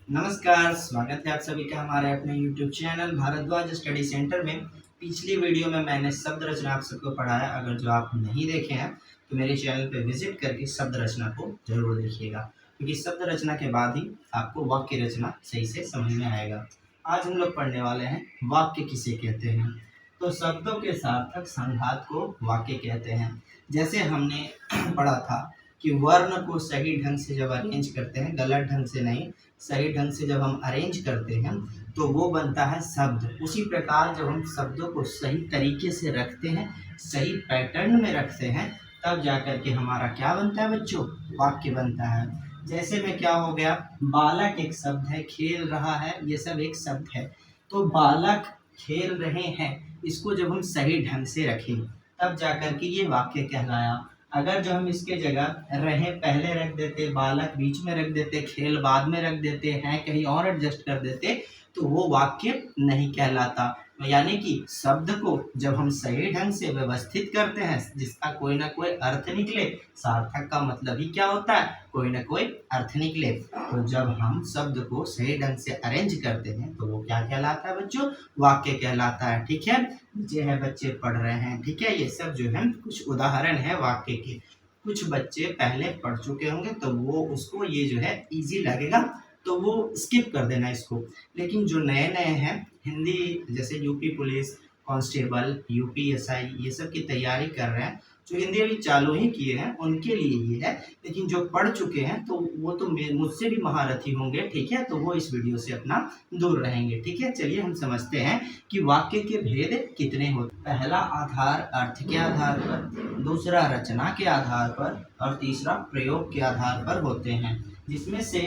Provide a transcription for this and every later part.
नमस्कार, स्वागत है आप सभी का हमारे अपने YouTube channel Bhardwaj study centre में। पिछली वीडियो में मैंने शब्द रचना आप सबको पढ़ाया। अगर जो आप नहीं देखे हैं तो मेरे चैनल पे विजिट करके शब्द रचना को जरूर देखिएगा, क्योंकि शब्द रचना के बाद ही आपको वाक्य रचना सही से समझ में आएगा। आज हम लोग पढ़ने वाले हैं वाक्य किसे कहते हैं। तो शब्दों के सार्थक संघात को वाक्य कहते हैं। जैसे हमने पढ़ा था कि वर्ण को सही ढंग से जब अरेंज करते हैं, गलत ढंग से नहीं, सही ढंग से जब हम अरेंज करते हैं तो वो बनता है शब्द। उसी प्रकार जब हम शब्दों को सही तरीके से रखते हैं, सही पैटर्न में रखते हैं, तब जाकर के हमारा क्या बनता है बच्चों, वाक्य बनता है। जैसे में क्या हो गया, बालक एक शब्द है, खेल रहा है, ये सब एक शब्द है। तो बालक खेल रहे हैं, इसको जब हम सही ढंग से रखें तब जाकर के ये वाक्य कहलाया। अगर जो हम इसके जगह रहे पहले रख देते, बालक बीच में रख देते, खेल बाद में रख देते हैं, कहीं और एडजस्ट कर देते, तो वो वाक्य नहीं कहलाता। यानी कि शब्द को जब हम सही ढंग से व्यवस्थित करते हैं, जिसका कोई ना कोई अर्थ निकले, सार्थक का मतलब ही क्या होता है, कोई ना कोई अर्थ निकले। तो जब हम शब्द को सही ढंग से अरेंज करते हैं तो वो क्या कहलाता है बच्चों, वाक्य कहलाता है। ठीक है, नीचे है बच्चे पढ़ रहे हैं। ठीक है, ये सब जो है कुछ उदाहरण है वाक्य के। कुछ बच्चे पहले पढ़ चुके होंगे तो वो उसको ये जो है इजी लगेगा, तो वो स्किप कर देना इसको। लेकिन जो नए नए हैं, हिंदी जैसे यूपी पुलिस कांस्टेबल, यूपीएसआई, ये सब की तैयारी कर रहे हैं, जो हिंदी अभी चालू ही किए हैं उनके लिए ये है। लेकिन जो पढ़ चुके हैं तो वो तो मुझसे भी महारथी होंगे। ठीक है, तो वो इस वीडियो से अपना दूर रहेंगे। ठीक है, चलिए हम समझते हैं कि वाक्य के भेद कितने होते हैं। पहला आधार अर्थ के आधार पर, दूसरा रचना के आधार पर और तीसरा प्रयोग के आधार पर होते हैं। जिसमें से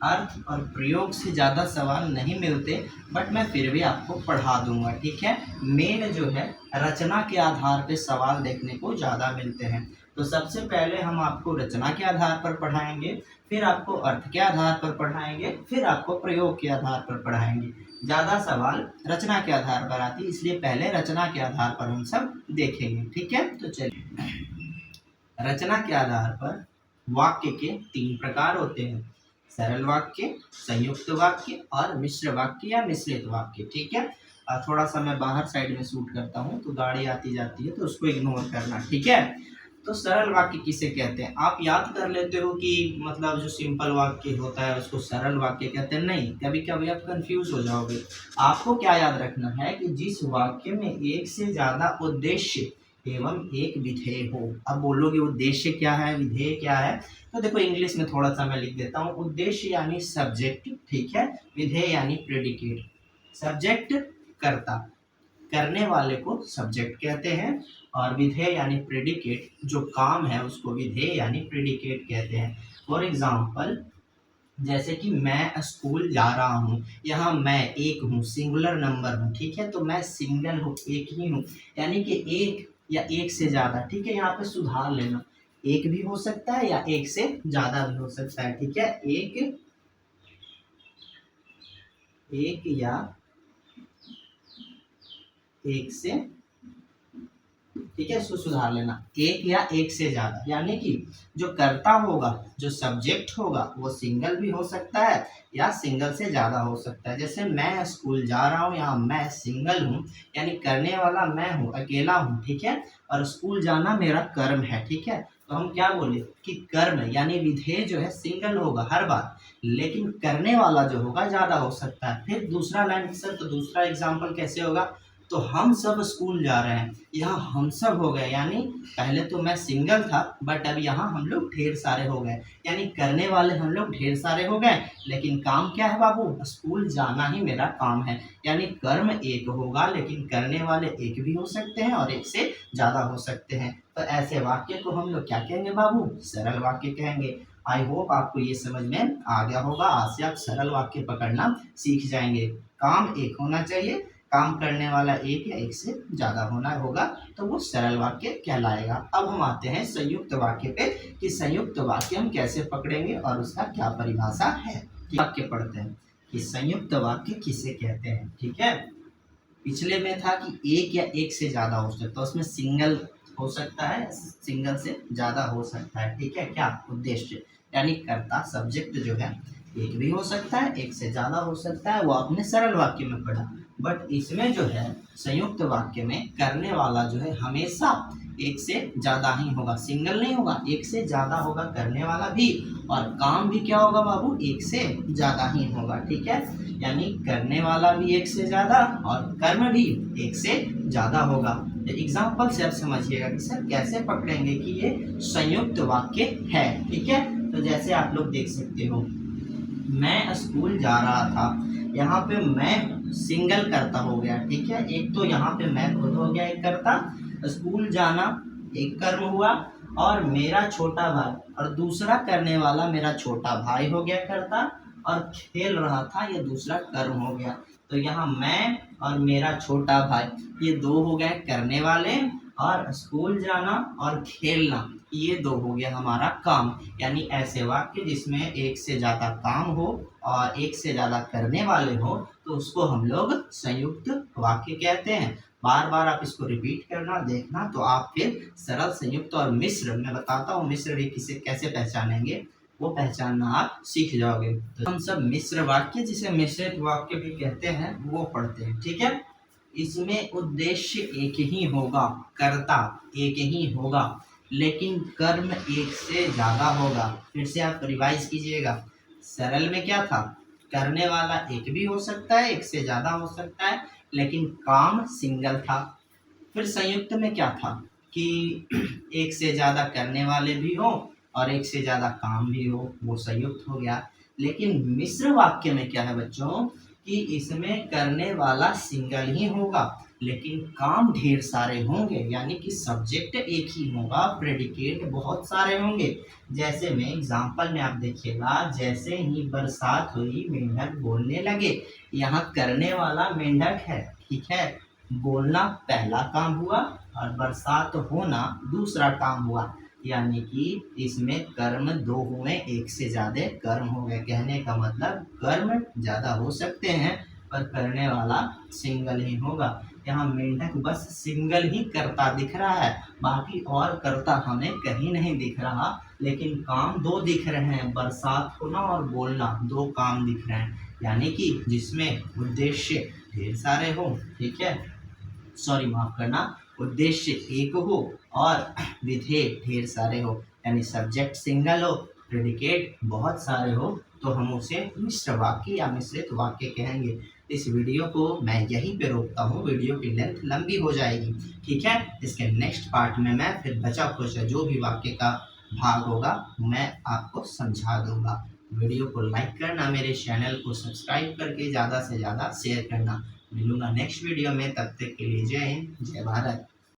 अर्थ और प्रयोग से ज़्यादा सवाल नहीं मिलते, बट मैं फिर भी आपको पढ़ा दूंगा। ठीक है, मेन जो है रचना के आधार पे सवाल देखने को ज़्यादा मिलते हैं। तो सबसे पहले हम आपको रचना के आधार पर पढ़ाएंगे, फिर आपको अर्थ के आधार पर पढ़ाएंगे, फिर आपको प्रयोग के आधार पर पढ़ाएंगे। ज़्यादा सवाल रचना के आधार पर आती है, इसलिए पहले रचना के आधार पर हम सब देखेंगे। ठीक है, तो चलिए, रचना के आधार पर वाक्य के 3 प्रकार होते हैं, सरल वाक्य, संयुक्त वाक्य और मिश्र वाक्य या मिश्रित वाक्य। ठीक है, थोड़ा सा मैं बाहर साइड में शूट करता हूँ तो गाड़ी आती जाती है, तो उसको इग्नोर करना। ठीक है, तो सरल वाक्य किसे कहते हैं, आप याद कर लेते हो कि मतलब जो सिंपल वाक्य होता है उसको सरल वाक्य कहते हैं। नहीं, कभी कभी आप कंफ्यूज हो जाओगे। आपको क्या याद रखना है कि जिस वाक्य में एक से ज्यादा उद्देश्य एवं एक विधेय हो। अब बोलोगे उद्देश्य क्या है, विधेय क्या है, तो देखो इंग्लिश में थोड़ा सा मैं लिख देता हूँ। उद्देश्य यानी सब्जेक्ट, ठीक है, विधेय यानी प्रेडिकेट। सब्जेक्ट कर्ता, करने वाले को सब्जेक्ट कहते हैं, और विधेय यानी प्रेडिकेट, जो काम है उसको विधेय यानी प्रेडिकेट कहते हैं। फॉर एग्जाम्पल, जैसे कि मैं स्कूल जा रहा हूँ, यहाँ मैं एक हूँ, सिंगुलर नंबर हूँ। ठीक है, तो मैं सिंगल हूँ, एक ही हूँ, यानी कि एक या एक से ज़्यादा। ठीक है, यहाँ पे सुधार लेना, एक भी हो सकता है या एक से ज़्यादा भी हो सकता है। ठीक है, एक या एक से, ठीक है, इसको सुधार लेना, एक या एक से ज्यादा। यानी कि जो कर्ता होगा, जो सब्जेक्ट होगा, वो सिंगल भी हो सकता है या सिंगल से ज्यादा हो सकता है। जैसे मैं स्कूल जा रहा हूँ, यहाँ मैं सिंगल हूँ, यानी करने वाला मैं हूँ, अकेला हूँ। ठीक है, और स्कूल जाना मेरा कर्म है। ठीक है, तो हम क्या बोले कि कर्म यानी विधेय जो है सिंगल होगा हर बार, लेकिन करने वाला जो होगा ज्यादा हो सकता है। फिर दूसरा लाइन, सर तो दूसरा एग्जाम्पल कैसे होगा, तो हम सब स्कूल जा रहे हैं, यहाँ हम सब हो गए, यानी पहले तो मैं सिंगल था बट अब यहाँ हम लोग ढेर सारे हो गए, यानी करने वाले हम लोग ढेर सारे हो गए, लेकिन काम क्या है बाबू, स्कूल जाना ही मेरा काम है। यानी कर्म एक होगा लेकिन करने वाले एक भी हो सकते हैं और एक से ज़्यादा हो सकते हैं। तो ऐसे वाक्य को हम लोग क्या कहेंगे बाबू, सरल वाक्य कहेंगे। आई होप आपको ये समझ में आ गया होगा। आज से आप सरल वाक्य पकड़ना सीख जाएंगे। काम एक होना चाहिए, काम करने वाला एक या एक से ज्यादा होना होगा, तो वो सरल वाक्य कहलाएगा। अब हम आते हैं संयुक्त वाक्य पे कि संयुक्त वाक्य हम कैसे पकड़ेंगे और उसका क्या परिभाषा है। वाक्य पढ़ते हैं कि संयुक्त वाक्य किसे कहते हैं। ठीक है, पिछले में था कि एक या एक से ज्यादा हो सकता है, उसमें सिंगल हो सकता है, सिंगल से ज्यादा हो सकता है। ठीक है, क्या उद्देश्य यानी कर्ता, सब्जेक्ट जो है एक भी हो सकता है, एक से ज़्यादा हो सकता है, वो आपने सरल वाक्य में पढ़ा। बट इसमें जो है संयुक्त वाक्य में करने वाला जो है हमेशा एक से ज़्यादा ही होगा, सिंगल नहीं होगा, एक से ज़्यादा होगा करने वाला भी, और काम भी क्या होगा बाबू, एक से ज़्यादा ही होगा। ठीक है, यानी करने वाला भी एक से ज़्यादा और कर्म भी एक से ज़्यादा होगा। एग्जाम्पल से आप समझिएगा कि सर कैसे पकड़ेंगे कि ये संयुक्त वाक्य है। ठीक है, तो जैसे आप लोग देख सकते हो, मैं स्कूल जा रहा था, यहाँ पे मैं सिंगल करता हो गया। ठीक है, एक तो यहाँ पे मैं खुद हो गया एक करता, स्कूल जाना एक कर्म हुआ, और मेरा छोटा भाई और दूसरा करने वाला मेरा छोटा भाई हो गया करता, और खेल रहा था ये दूसरा कर्म हो गया। तो यहाँ मैं और मेरा छोटा भाई ये दो हो गए करने वाले, और स्कूल जाना और खेलना ये दो हो गया हमारा काम। यानी ऐसे वाक्य जिसमें एक से ज़्यादा काम हो और एक से ज़्यादा करने वाले हो, तो उसको हम लोग संयुक्त वाक्य कहते हैं। बार बार आप इसको रिपीट करना, देखना, तो आप फिर सरल, संयुक्त और मिश्र, मैं बताता हूँ मिश्र भी किसे कैसे पहचानेंगे, वो पहचानना आप सीख जाओगे। तो हम सब मिश्र वाक्य, जिसे मिश्रित वाक्य भी कहते हैं, वो पढ़ते हैं। ठीक है, इसमें उद्देश्य एक ही होगा, कर्ता एक ही होगा, लेकिन कर्म एक से ज़्यादा होगा। फिर से आप रिवाइज कीजिएगा। सरल में क्या था, करने वाला एक भी हो सकता है, एक से ज़्यादा हो सकता है, लेकिन काम सिंगल था। फिर संयुक्त में क्या था कि एक से ज़्यादा करने वाले भी हो और एक से ज़्यादा काम भी हो, वो संयुक्त हो गया। लेकिन मिश्र वाक्य में क्या है बच्चों कि इसमें करने वाला सिंगल ही होगा, लेकिन काम ढेर सारे होंगे, यानी कि सब्जेक्ट एक ही होगा, प्रेडिकेट बहुत सारे होंगे। जैसे में एग्जाम्पल में आप देखिएगा, जैसे ही बरसात हुई मेंढक बोलने लगे, यहाँ करने वाला मेंढक है। ठीक है, बोलना पहला काम हुआ और बरसात होना दूसरा काम हुआ, यानी कि इसमें कर्म दो हुए, एक से ज़्यादा कर्म हो गए। कहने का मतलब कर्म ज़्यादा हो सकते हैं पर करने वाला सिंगल ही होगा। यहाँ मेंढक बस सिंगल ही करता दिख रहा है, बाकी और करता हमें कहीं नहीं दिख रहा, लेकिन काम दो दिख रहे हैं, बरसात होना और बोलना, दो काम दिख रहे हैं, यानी कि जिसमें उद्देश्य ढेर सारे हो। ठीक है, सॉरी माफ करना, उद्देश्य एक हो और विधेय ढेर सारे हो, यानी सब्जेक्ट सिंगल हो, प्रेडिकेट बहुत सारे हो, तो हम उसे मिश्र वाक्य या मिश्रित वाक्य कहेंगे। इस वीडियो को मैं यहीं पे रोकता हूँ, वीडियो की लेंथ लंबी हो जाएगी। ठीक है, इसके नेक्स्ट पार्ट में मैं फिर बचा खुचा जो भी वाक्य का भाग होगा मैं आपको समझा दूंगा। वीडियो को लाइक करना, मेरे चैनल को सब्सक्राइब करके ज़्यादा से ज़्यादा शेयर करना। मिलूंगा नेक्स्ट वीडियो में, तब तक के लिए जय हिंद, जय भारत।